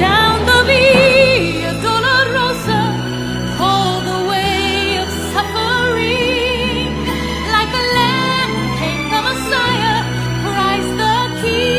down the Via Dolorosa, all the way of suffering. Like a lamb came the Messiah, Christ the King.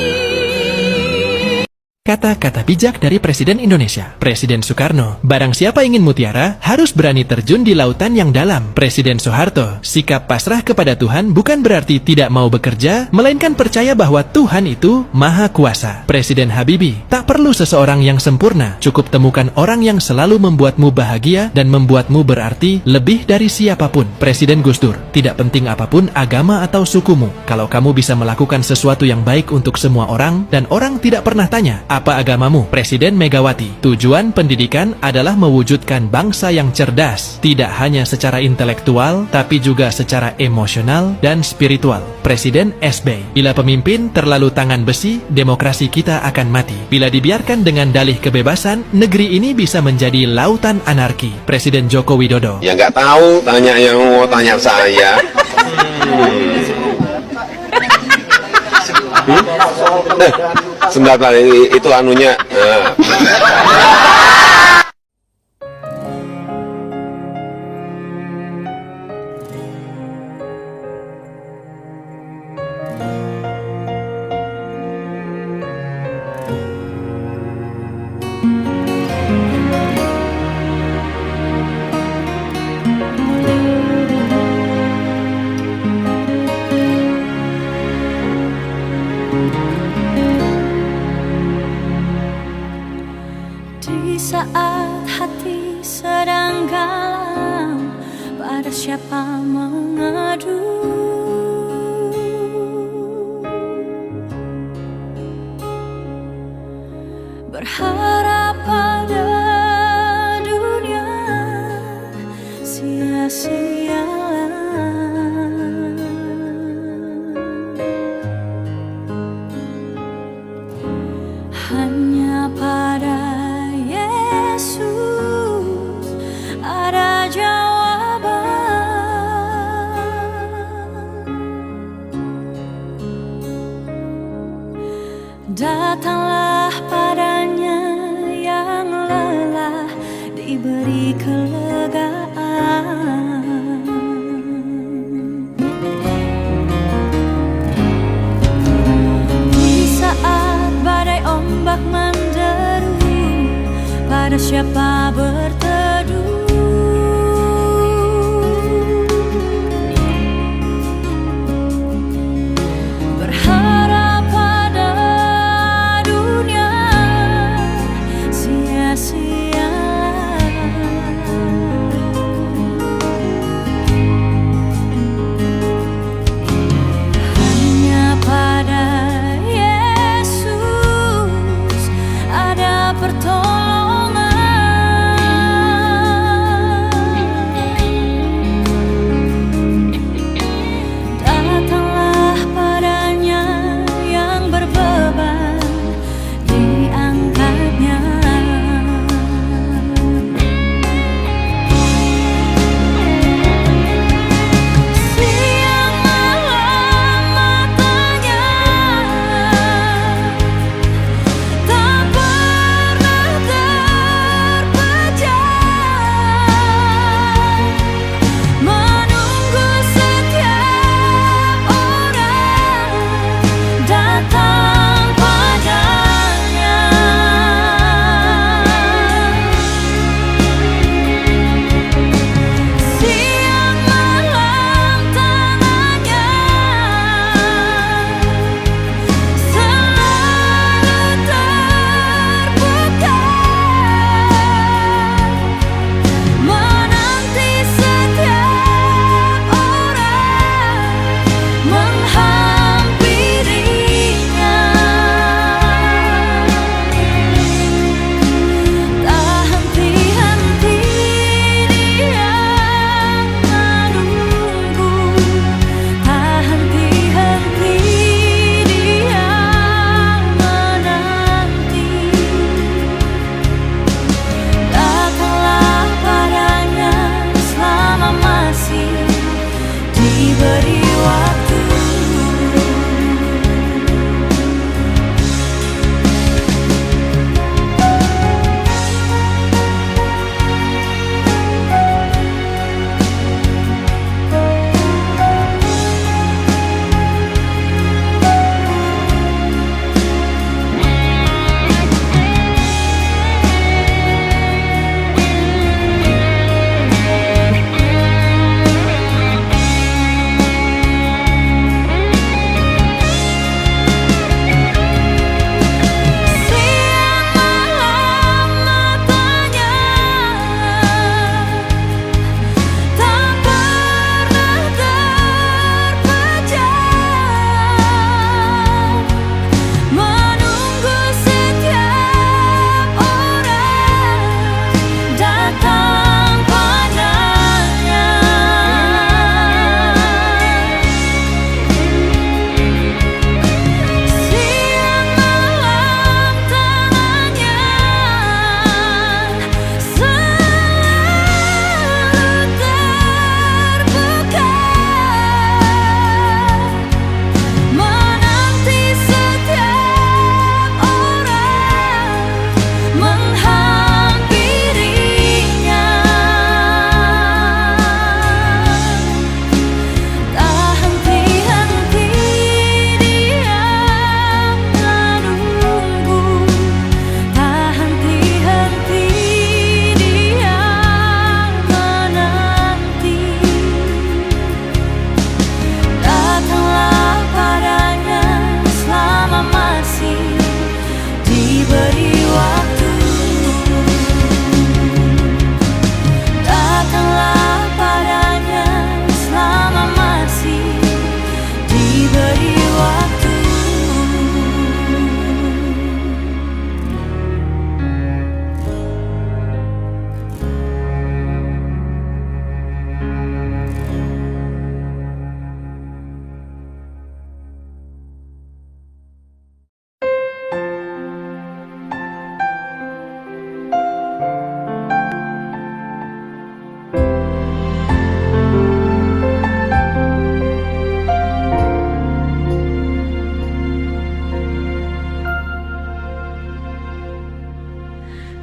Kata-kata bijak dari Presiden Indonesia, Presiden Soekarno. Barang siapa ingin mutiara, harus berani terjun di lautan yang dalam. Presiden Soeharto. Sikap pasrah kepada Tuhan bukan berarti tidak mau bekerja, melainkan percaya bahwa Tuhan itu Maha Kuasa. Presiden Habibie. Tak perlu seseorang yang sempurna, cukup temukan orang yang selalu membuatmu bahagia dan membuatmu berarti lebih dari siapapun. Presiden Gus Dur. Tidak penting apapun agama atau sukumu, kalau kamu bisa melakukan sesuatu yang baik untuk semua orang, dan orang tidak pernah tanya, apa agamamu? Presiden Megawati. Tujuan pendidikan adalah mewujudkan bangsa yang cerdas, tidak hanya secara intelektual, tapi juga secara emosional dan spiritual. Presiden SBY. Bila pemimpin terlalu tangan besi, demokrasi kita akan mati. Bila dibiarkan dengan dalih kebebasan, negeri ini bisa menjadi lautan anarki. Presiden Joko Widodo. Ya nggak tahu, tanya yang mau tanya saya. Sebentar, itu anunya. Di saat hati sedang galau, pada siapa mengadu? Berharap pada dunia sia-sia. Hanya pada Yesus ada jawaban. Datanglah padanya yang lelah, diberi kelegaan. Di saat badai ombak menderu, pada siapa berteduh? Berharap pada dunia sia-sia. Hanya pada Yesus ada pertolongan.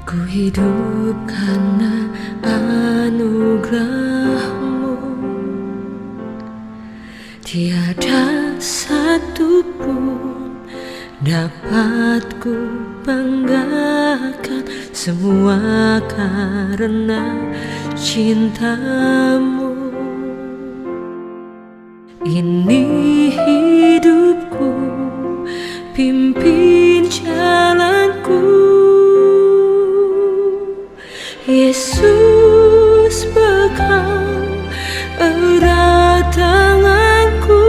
Ku hidup karena anugerah-Mu. Tiada satu pun dapat ku banggakan, semua karena cinta-Mu. Ini hidupku, pimpin jalanku. Yesus pegang erat tanganku.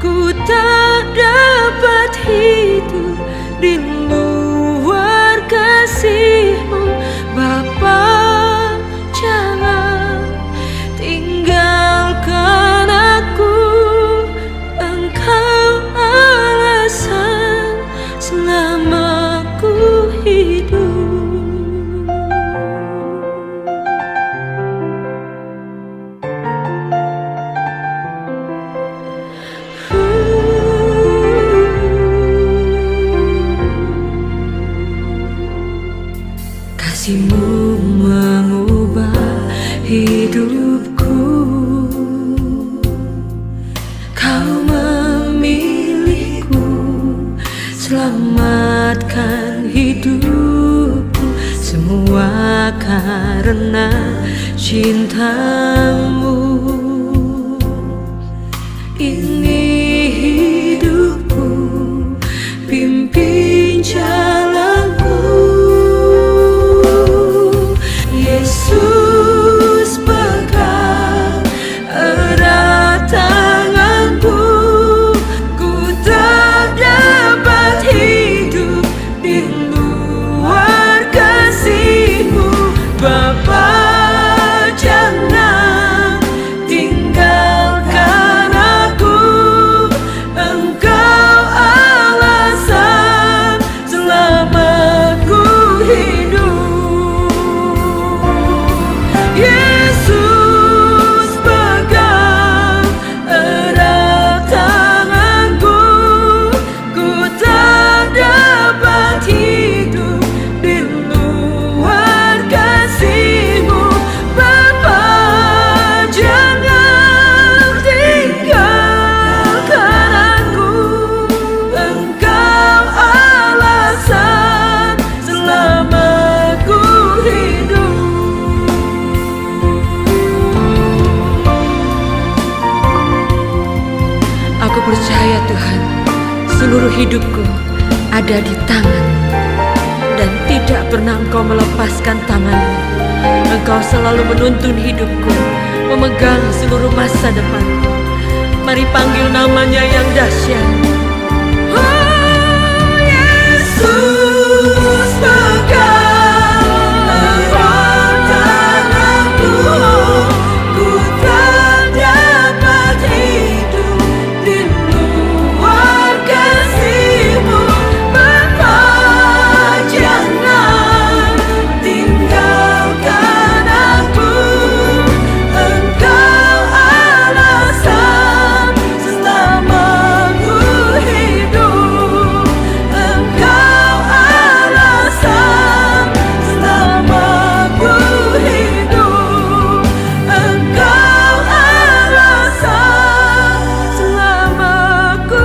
Ku tak dapat hidup di luar kasih-Mu. Bapa, jangan tinggalkan aku. Engkau alasan selama ku hidup. Kasih-Mu mengubah hidupku. Kau memilihku, selamatkan hidupku. Semua karena cinta-Mu. Ini hidupku, pimpin jalanku. Yesus pegang erat tanganku. Ku tak dapat hidup di luar kasih-Mu. Bapa, jangan tinggalkan aku. Engkau alasan selama ku hidup. Yesus pegang erat tanganku. Ku tak dapat hidup di luar kasih-Mu. Bapa, jangan tinggalkan aku. Engkau alasan selama ku hidup. Aku percaya Tuhan, seluruh hidupku ada di tangan, dan tidak pernah Engkau melepaskan tangan-Mu. Engkau selalu menuntun hidupku, memegang seluruh masa depanku. Mari panggil namanya yang dahsyat. Oh, Yesus pegang erat tanganku. Ku tak dapat hidup di luar kasih-Mu. Bapa, jangan tinggalkan aku. Engkau alasan selama ku hidup. Engkau alasan selama ku hidup. Engkau alasan selama ku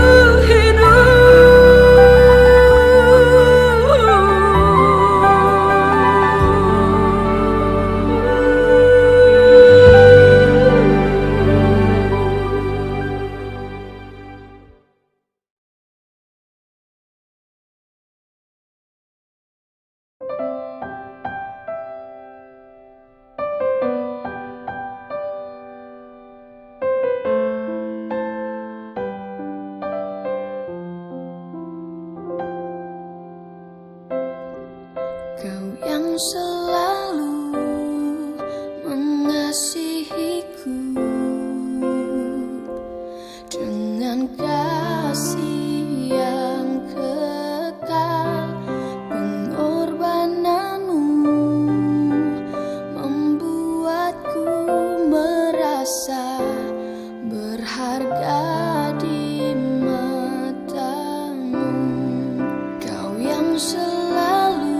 Kau yang selalu mengasihiku dengan kasih yang kekal. Pengorbananmu membuatku merasa berharga di matamu. Kau yang selalu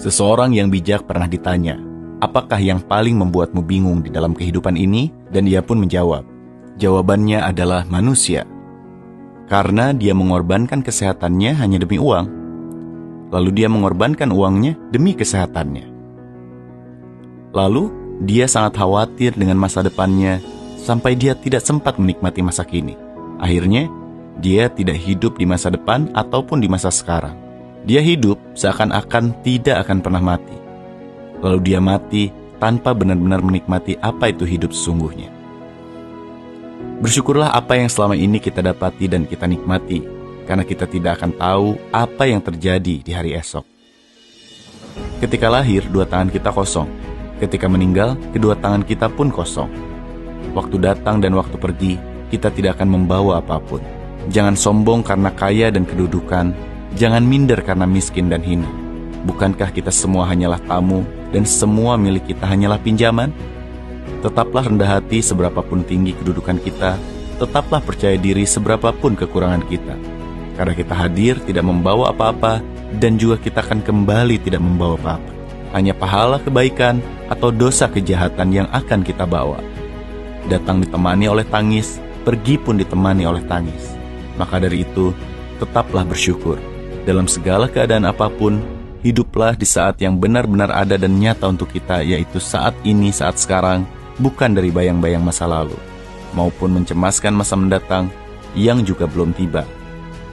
Seseorang yang bijak pernah ditanya, apakah yang paling membuatmu bingung di dalam kehidupan ini? Dan ia pun menjawab, jawabannya adalah manusia. Karena dia mengorbankan kesehatannya hanya demi uang. Lalu dia mengorbankan uangnya demi kesehatannya. Lalu dia sangat khawatir dengan masa depannya sampai dia tidak sempat menikmati masa kini. Akhirnya, dia tidak hidup di masa depan ataupun di masa sekarang. Dia hidup seakan-akan tidak akan pernah mati. Lalu dia mati tanpa benar-benar menikmati apa itu hidup sesungguhnya. Bersyukurlah apa yang selama ini kita dapati dan kita nikmati, karena kita tidak akan tahu apa yang terjadi di hari esok. Ketika lahir, dua tangan kita kosong. Ketika meninggal, kedua tangan kita pun kosong. Waktu datang dan waktu pergi, kita tidak akan membawa apapun. Jangan sombong karena kaya dan kedudukan. Jangan minder karena miskin dan hina. Bukankah kita semua hanyalah tamu dan semua milik kita hanyalah pinjaman? Tetaplah rendah hati seberapapun tinggi kedudukan kita. Tetaplah percaya diri seberapapun kekurangan kita. Karena kita hadir tidak membawa apa-apa dan juga kita akan kembali tidak membawa apa-apa. Hanya pahala kebaikan atau dosa kejahatan yang akan kita bawa. Datang ditemani oleh tangis, pergi pun ditemani oleh tangis. Maka dari itu, tetaplah bersyukur. Dalam segala keadaan apapun, hiduplah di saat yang benar-benar ada dan nyata untuk kita, yaitu saat ini, saat sekarang, bukan dari bayang-bayang masa lalu, maupun mencemaskan masa mendatang yang juga belum tiba.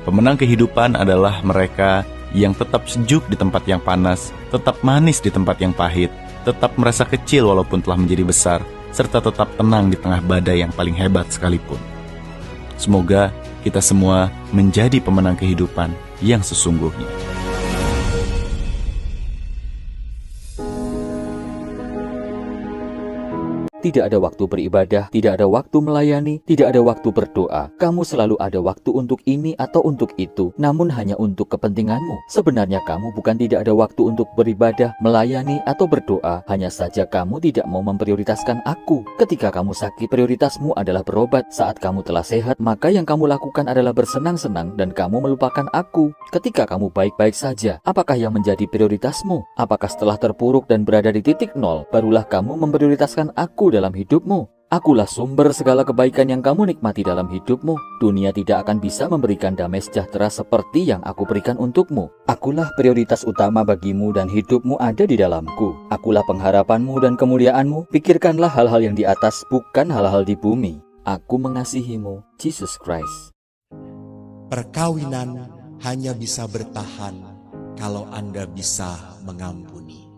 Pemenang kehidupan adalah mereka yang tetap sejuk di tempat yang panas, tetap manis di tempat yang pahit, tetap merasa kecil walaupun telah menjadi besar, serta tetap tenang di tengah badai yang paling hebat sekalipun. Semoga kita semua menjadi pemenang kehidupan yang sesungguhnya. Tidak ada waktu beribadah, tidak ada waktu melayani, tidak ada waktu berdoa. Kamu selalu ada waktu untuk ini atau untuk itu, namun hanya untuk kepentinganmu. Sebenarnya kamu bukan tidak ada waktu untuk beribadah, melayani, atau berdoa. Hanya saja kamu tidak mau memprioritaskan aku. Ketika kamu sakit, prioritasmu adalah berobat. Saat kamu telah sehat, maka yang kamu lakukan adalah bersenang-senang dan kamu melupakan aku. Ketika kamu baik-baik saja, apakah yang menjadi prioritasmu? Apakah setelah terpuruk dan berada di titik nol, barulah kamu memprioritaskan aku dalam hidupmu? Akulah sumber segala kebaikan yang kamu nikmati dalam hidupmu. Dunia tidak akan bisa memberikan damai sejahtera seperti yang aku berikan untukmu. Akulah prioritas utama bagimu dan hidupmu ada di dalamku. Akulah pengharapanmu dan kemuliaanmu. Pikirkanlah hal-hal yang di atas, bukan hal-hal di bumi. Aku mengasihimu, Jesus Christ. Perkawinan hanya bisa bertahan kalau Anda bisa mengampuni.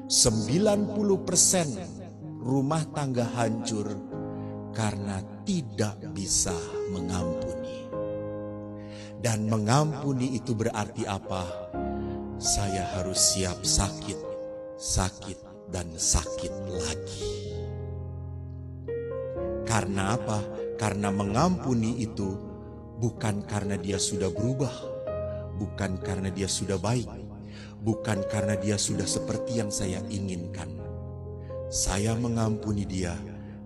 90% rumah tangga hancur karena tidak bisa mengampuni. Dan mengampuni itu berarti apa? Saya harus siap sakit, sakit, dan sakit lagi. Karena apa? Karena mengampuni itu bukan karena dia sudah berubah, bukan karena dia sudah baik, bukan karena dia sudah seperti yang saya inginkan. Saya mengampuni dia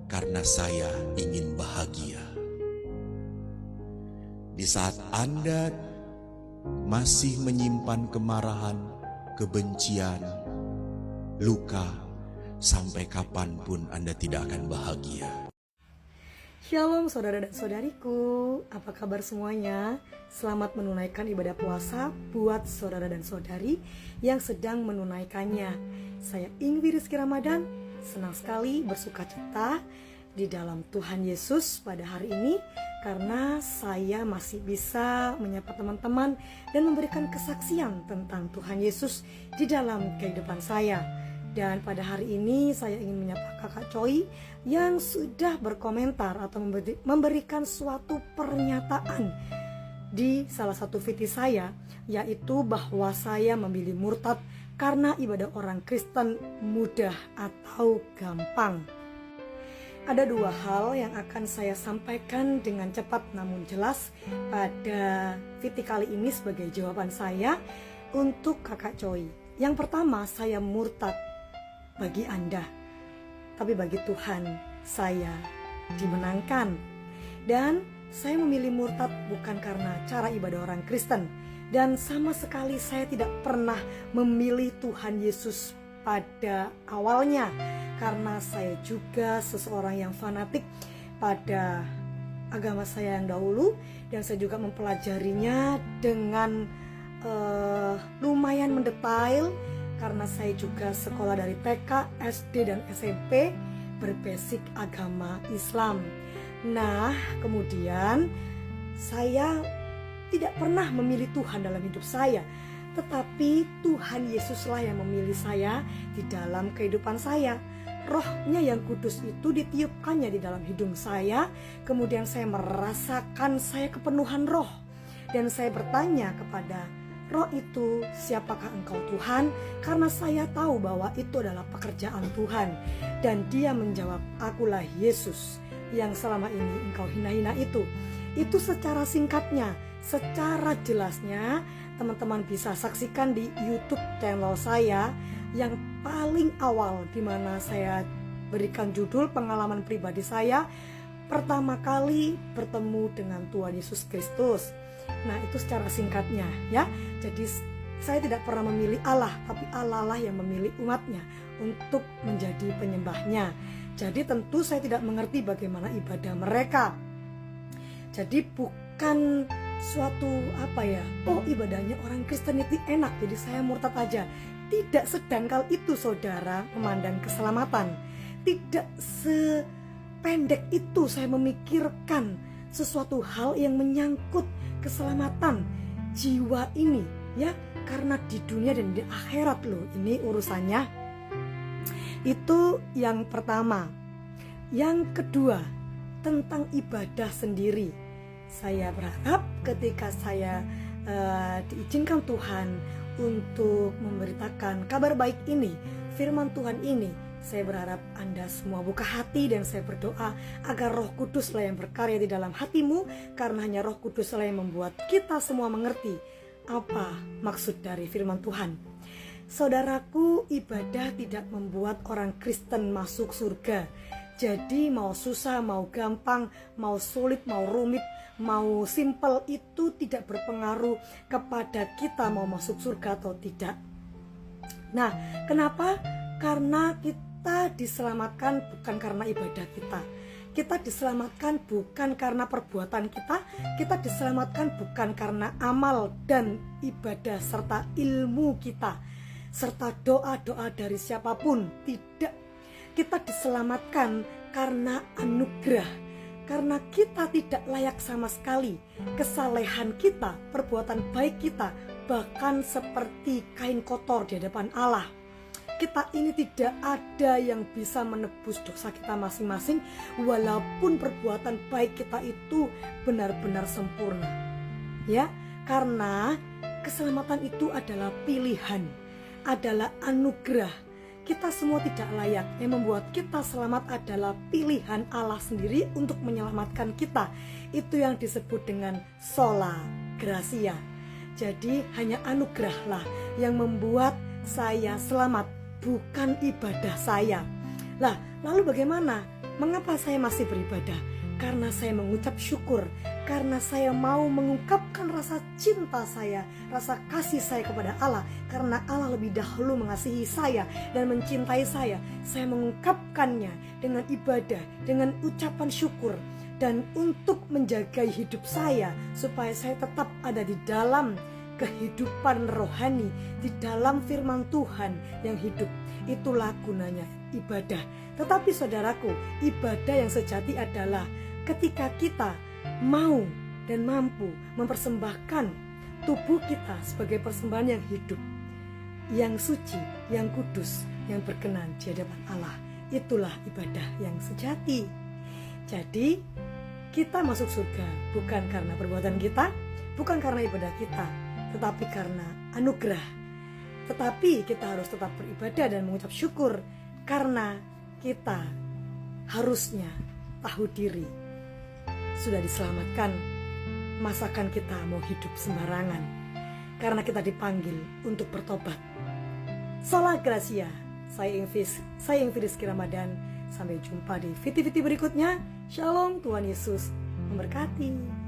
karena saya ingin bahagia. Di saat Anda masih menyimpan kemarahan, kebencian, luka, sampai kapanpun Anda tidak akan bahagia. Shalom saudara dan saudariku, apa kabar semuanya? Selamat menunaikan ibadah puasa buat saudara dan saudari yang sedang menunaikannya. Saya Ingwi Rizky Ramadan, senang sekali bersuka cita di dalam Tuhan Yesus pada hari ini karena saya masih bisa menyapa teman-teman dan memberikan kesaksian tentang Tuhan Yesus di dalam kehidupan saya. Dan pada hari ini saya ingin menyapa Kakak Choi yang sudah berkomentar atau memberikan suatu pernyataan di salah satu video saya, yaitu bahwa saya memilih murtad karena ibadah orang Kristen mudah atau gampang. Ada dua hal yang akan saya sampaikan dengan cepat namun jelas pada video kali ini sebagai jawaban saya untuk Kakak Choi. Yang pertama, saya murtad bagi Anda, tapi bagi Tuhan saya dimenangkan. Dan saya memilih murtad bukan karena cara ibadah orang Kristen. Dan sama sekali saya tidak pernah memilih Tuhan Yesus pada awalnya. Karena saya juga seseorang yang fanatik pada agama saya yang dahulu. Dan saya juga mempelajarinya dengan lumayan mendetail. Karena saya juga sekolah dari TK, SD, dan SMP berbasic agama Islam. Nah, kemudian saya tidak pernah memilih Tuhan dalam hidup saya, tetapi Tuhan Yesuslah yang memilih saya di dalam kehidupan saya. Rohnya yang kudus itu ditiupkannya di dalam hidung saya, kemudian saya merasakan saya kepenuhan roh. Dan saya bertanya kepada roh itu, siapakah engkau Tuhan? Karena saya tahu bahwa itu adalah pekerjaan Tuhan. Dan dia menjawab, akulah Yesus yang selama ini engkau hina-hina itu. Itu secara singkatnya. Secara jelasnya teman-teman bisa saksikan di YouTube channel saya yang paling awal, di mana saya berikan judul pengalaman pribadi saya pertama kali bertemu dengan Tuhan Yesus Kristus. Nah, itu secara singkatnya ya. Jadi saya tidak pernah memilih Allah, tapi Allah lah yang memilih umatnya untuk menjadi penyembahnya. Jadi tentu saya tidak mengerti bagaimana ibadah mereka. Jadi bukan suatu oh ibadahnya orang Kristen itu enak jadi saya murtad aja. Tidak sedangkal itu saudara memandang keselamatan. Tidak sependek itu saya memikirkan sesuatu hal yang menyangkut keselamatan jiwa ini ya, karena di dunia dan di akhirat loh ini urusannya. Itu yang pertama. Yang kedua, tentang ibadah sendiri. Saya berharap ketika saya diizinkan Tuhan untuk memberitakan kabar baik ini, firman Tuhan ini, saya berharap Anda semua buka hati dan saya berdoa agar Roh Kuduslah yang berkarya di dalam hatimu, karena hanya Roh Kuduslah yang membuat kita semua mengerti apa maksud dari firman Tuhan. Saudaraku, ibadah tidak membuat orang Kristen masuk surga. Jadi mau susah, mau gampang, mau sulit, mau rumit, mau simple, itu tidak berpengaruh kepada kita mau masuk surga atau tidak. Nah, kenapa? Karena kita diselamatkan bukan karena ibadah kita. Kita diselamatkan bukan karena perbuatan kita diselamatkan bukan karena amal dan ibadah serta ilmu kita, serta doa-doa dari siapapun. Tidak. Kita diselamatkan karena anugerah, karena kita tidak layak sama sekali. Kesalehan kita, perbuatan baik kita, bahkan seperti kain kotor di hadapan Allah. Kita ini tidak ada yang bisa menebus dosa kita masing-masing, walaupun perbuatan baik kita itu benar-benar sempurna. Ya, karena keselamatan itu adalah pilihan, adalah anugerah. Kita semua tidak layak. Yang membuat kita selamat adalah pilihan Allah sendiri untuk menyelamatkan kita. Itu yang disebut dengan sola gratia. Jadi hanya anugerahlah yang membuat saya selamat, bukan ibadah saya. Lah, lalu bagaimana? Mengapa saya masih beribadah? Karena saya mengucap syukur, karena saya mau mengungkapkan rasa cinta saya, rasa kasih saya kepada Allah. Karena Allah lebih dahulu mengasihi saya dan mencintai saya mengungkapkannya dengan ibadah, dengan ucapan syukur. Dan untuk menjaga hidup saya, supaya saya tetap ada di dalam kehidupan rohani, di dalam firman Tuhan yang hidup. Itulah gunanya ibadah. Tetapi saudaraku, ibadah yang sejati adalah ketika kita mau dan mampu mempersembahkan tubuh kita sebagai persembahan yang hidup, yang suci, yang kudus, yang berkenan di hadapan Allah. Itulah ibadah yang sejati. Jadi kita masuk surga bukan karena perbuatan kita, bukan karena ibadah kita, tetapi karena anugerah. Tetapi kita harus tetap beribadah dan mengucap syukur, karena kita harusnya tahu diri sudah diselamatkan. Masakan kita mau hidup sembarangan, karena kita dipanggil untuk bertobat. Sola Gracia. Saya Ingrid Rizky Ramadan. Sampai jumpa di video-video berikutnya. Shalom, Tuhan Yesus memberkati.